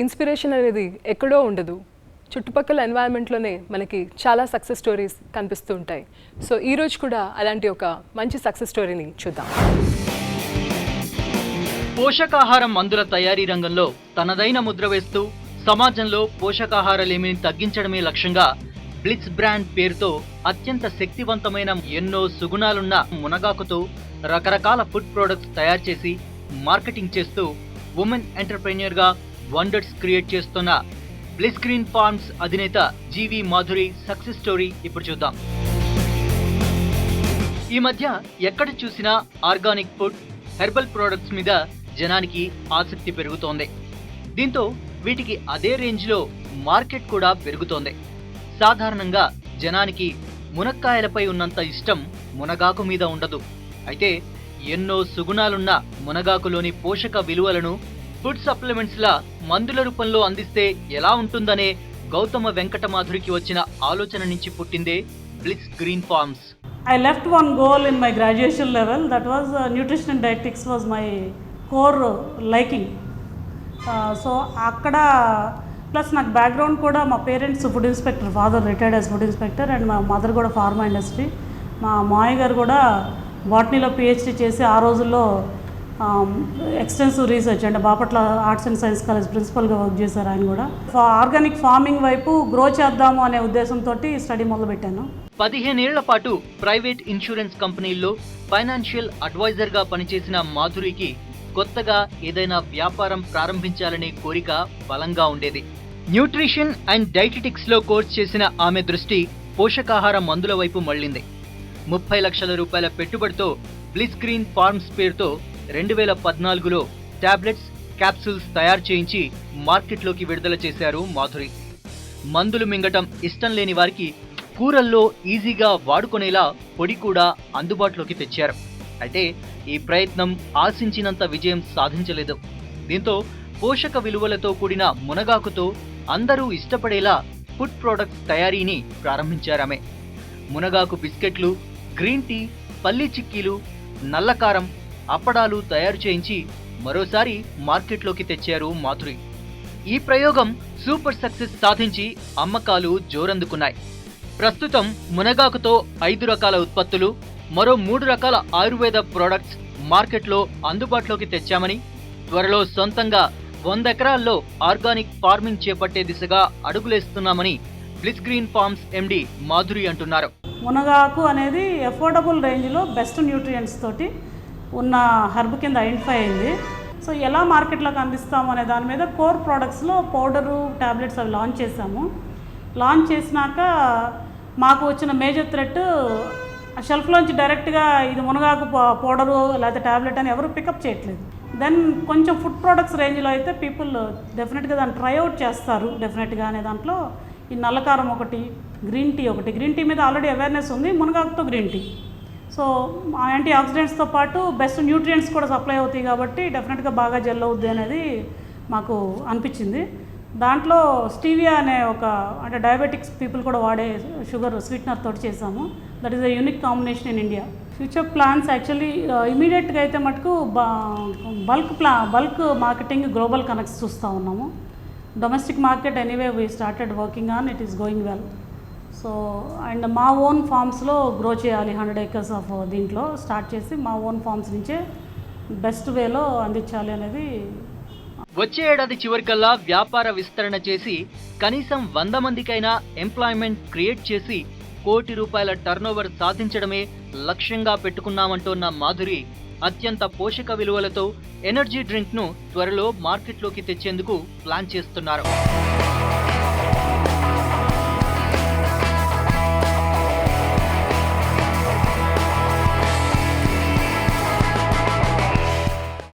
Inspiration అనేది ఎక్కడో ఉండదు, చుట్టుపక్కల ఎన్వైరన్మెంట్లోనే మనకి చాలా సక్సెస్ స్టోరీస్ కనిపిస్తూ ఉంటాయి. సో ఈరోజు కూడా అలాంటి ఒక మంచి సక్సెస్ స్టోరీని చూద్దాం. పోషకాహారం మందుల తయారీ రంగంలో తనదైన ముద్ర వేస్తూ సమాజంలో పోషకాహార లేమిని తగ్గించడమే లక్ష్యంగా బ్లిట్స్ బ్రాండ్ పేరుతో అత్యంత శక్తివంతమైన ఎన్నో సుగుణాలున్న మునగాకుతో రకరకాల ఫుడ్ ప్రొడక్ట్స్ తయారు చేసి మార్కెటింగ్ చేస్తూ ఉమెన్ ఎంటర్ప్రెన్యూర్ గా వండర్స్ క్రియేట్ చేస్తున్న బ్లిస్ గ్రీన్ ఫార్మ్స్ అధినేత జీవి మాధురి సక్సెస్ స్టోరీ ఇప్పుడు చూద్దాం. ఈ మధ్య ఎక్కడ చూసినా ఆర్గానిక్ ఫుడ్, హెర్బల్ ప్రొడక్ట్స్ మీద జనానికి ఆసక్తి పెరుగుతోంది. దీంతో వీటికి అదే రేంజ్లో మార్కెట్ కూడా పెరుగుతోంది. సాధారణంగా జనానికి మునక్కాయలపై ఉన్నంత ఇష్టం మునగాకు మీద ఉండదు. అయితే ఎన్నో సుగుణాలున్న మునగాకులోని పోషక విలువలను ఫుడ్ సప్లిమెంట్స్ లా మందుల రూపంలో అందిస్తే ఎలా ఉంటుందనే గౌతమ వెంకట మాధురికి వచ్చిన ఆలోచన నుంచి పుట్టిందే bliss green farms. I left one goal in my graduation level, that was nutrition and dietetics was my core liking. So అక్కడ ప్లస్ నాకు బ్యాక్గ్రౌండ్ కూడా మా parents food inspector, father retired as food inspector and మా mother కూడా pharma industry. మా మామయ్య గారు కూడా బాటనీలో పిహెచ్డి చేసి ఆ రోజుల్లో ఎక్స్టెన్సివ్ రీసెర్చ్ అంటే Bapatla arts and science college ప్రిన్సిపల్గా వర్క్ చేశారు. ఆయన కూడా ఆర్గానిక్ ఫార్మింగ్ వైపు గ్రో చేద్దాము అనే ఉద్దేశంతో స్టడీ మొదలుపెట్టాను. 15 ఏళ్ల పాటు ప్రైవేట్ ఇన్సూరెన్స్ కంపెనీల్లో ఫైనాన్షియల్ అడ్వైజర్ గా పనిచేసిన మాధురికి కొత్తగా ఏదైనా వ్యాపారం ప్రారంభించాలనే కోరిక బలంగా ఉండేది. న్యూట్రిషన్ అండ్ డైటెటిక్స్ లో కోర్స్ చేసిన ఆమె దృష్టి పోషకాహార మందుల వైపు మళ్లింది. 30 లక్షల రూపాయల పెట్టుబడితో బ్లిస్ గ్రీన్ ఫార్మ్స్ పేరుతో 2014లో టాబ్లెట్స్, క్యాప్సూల్స్ తయారు చేయించి మార్కెట్లోకి విడుదల చేశారు మాధురి. మందులు మింగటం ఇష్టం లేని వారికి కూరల్లో ఈజీగా వాడుకునేలా పొడి కూడా అందుబాటులోకి తెచ్చారు. అయితే ఈ ప్రయత్నం ఆశించినంత విజయం సాధించలేదు. దీంతో పోషక విలువలతో కూడిన మునగాకుతో అందరూ ఇష్టపడేలా ఫుడ్ ప్రొడక్ట్స్ తయారీని ప్రారంభించారామె. మునగాకు బిస్కెట్లు, గ్రీన్ టీ, పల్లి చిక్కీలు, నల్లకారం, అప్పడాలు తయారు చేయించి మరోసారి మార్కెట్లోకి తెచ్చారు మాధురి. ఈ ప్రయోగం సూపర్ సక్సెస్ సాధించి అమ్మకాలు జోరందుకున్నాయి. ప్రస్తుతం మునగాకుతో 5 రకాల ఉత్పత్తులు, మరో 3 రకాల ఆయుర్వేద ప్రొడక్ట్స్ మార్కెట్లో అందుబాటులోకి తెచ్చామని, త్వరలో సొంతంగా 100 ఎకరాల్లో ఆర్గానిక్ ఫార్మింగ్ చేపట్టే దిశగా అడుగులేస్తున్నామని బ్లిస్ గ్రీన్ ఫార్మ్స్ ఎండి మాధురి అంటున్నారు. మునగాకు అనేది అఫోర్డబుల్ రేంజ్లో బెస్ట్ న్యూట్రియంట్స్ తోటి ఉన్న హర్బ్ కింద ఐడెంటిఫై అయింది. సో ఎలా మార్కెట్లోకి అందిస్తాము అనే దాని మీద కోర్ ప్రోడక్ట్స్లో పౌడరు, ట్యాబ్లెట్స్ అవి లాంచ్ చేసాము. లాంచ్ చేసినాక మాకు వచ్చిన మేజర్ థ్రెట్ షెల్ఫ్లోంచి డైరెక్ట్గా ఇది మునగాకు పౌడరు లేకపోతే ట్యాబ్లెట్ అని ఎవరు పికప్ చేయట్లేదు. దెన్ కొంచెం ఫుడ్ ప్రోడక్ట్స్ రేంజ్లో అయితే పీపుల్ డెఫినెట్గా దాన్ని ట్రైఅవుట్ చేస్తారు డెఫినెట్గా అనే దాంట్లో ఈ నల్లకారం ఒకటి, గ్రీన్ టీ ఒకటి. గ్రీన్ టీ మీద ఆల్రెడీ అవేర్నెస్ ఉంది, మునగాకుతో గ్రీన్ టీ. సో యాంటీ ఆక్సిడెంట్స్తో పాటు బెస్ట్ న్యూట్రియంట్స్ కూడా సప్లై అవుతాయి కాబట్టి డెఫినెట్గా బాగా జెల్ అవుద్ది అనేది మాకు అనిపించింది. దాంట్లో స్టీవియా అనే ఒక అంటే డయాబెటిక్స్ పీపుల్ కూడా వాడే షుగర్ స్వీట్నర్ తోటి చేసాము. That is a unique combination in India. Future plans actually ఇమీడియట్గా అయితే మటుకు బల్క్ మార్కెటింగ్, గ్లోబల్ కనెక్ట్స్ చూస్తూ ఉన్నాము. Domestic market anyway we started working on, it is going well. So and మా ఓన్ ఫార్మ్స్లో గ్రో చేయాలి. 100 acres of దీంట్లో start చేసి మా ఓన్ ఫార్మ్స్ నుంచే బెస్ట్ వేలో అందించాలి అనేది. వచ్చే ఏడాది చివరికల్లా వ్యాపార విస్తరణ చేసి కనీసం 100 మందికైనా ఎంప్లాయ్మెంట్ క్రియేట్ చేసి ₹1 కోటి టర్నోవర్ సాధించడమే లక్ష్యంగా పెట్టుకున్నామంటోన్న మాధురి అత్యంత పోషక విలువలతో ఎనర్జీ డ్రింక్ ను త్వరలో మార్కెట్లోకి తెచ్చేందుకు ప్లాన్ చేస్తున్నారు.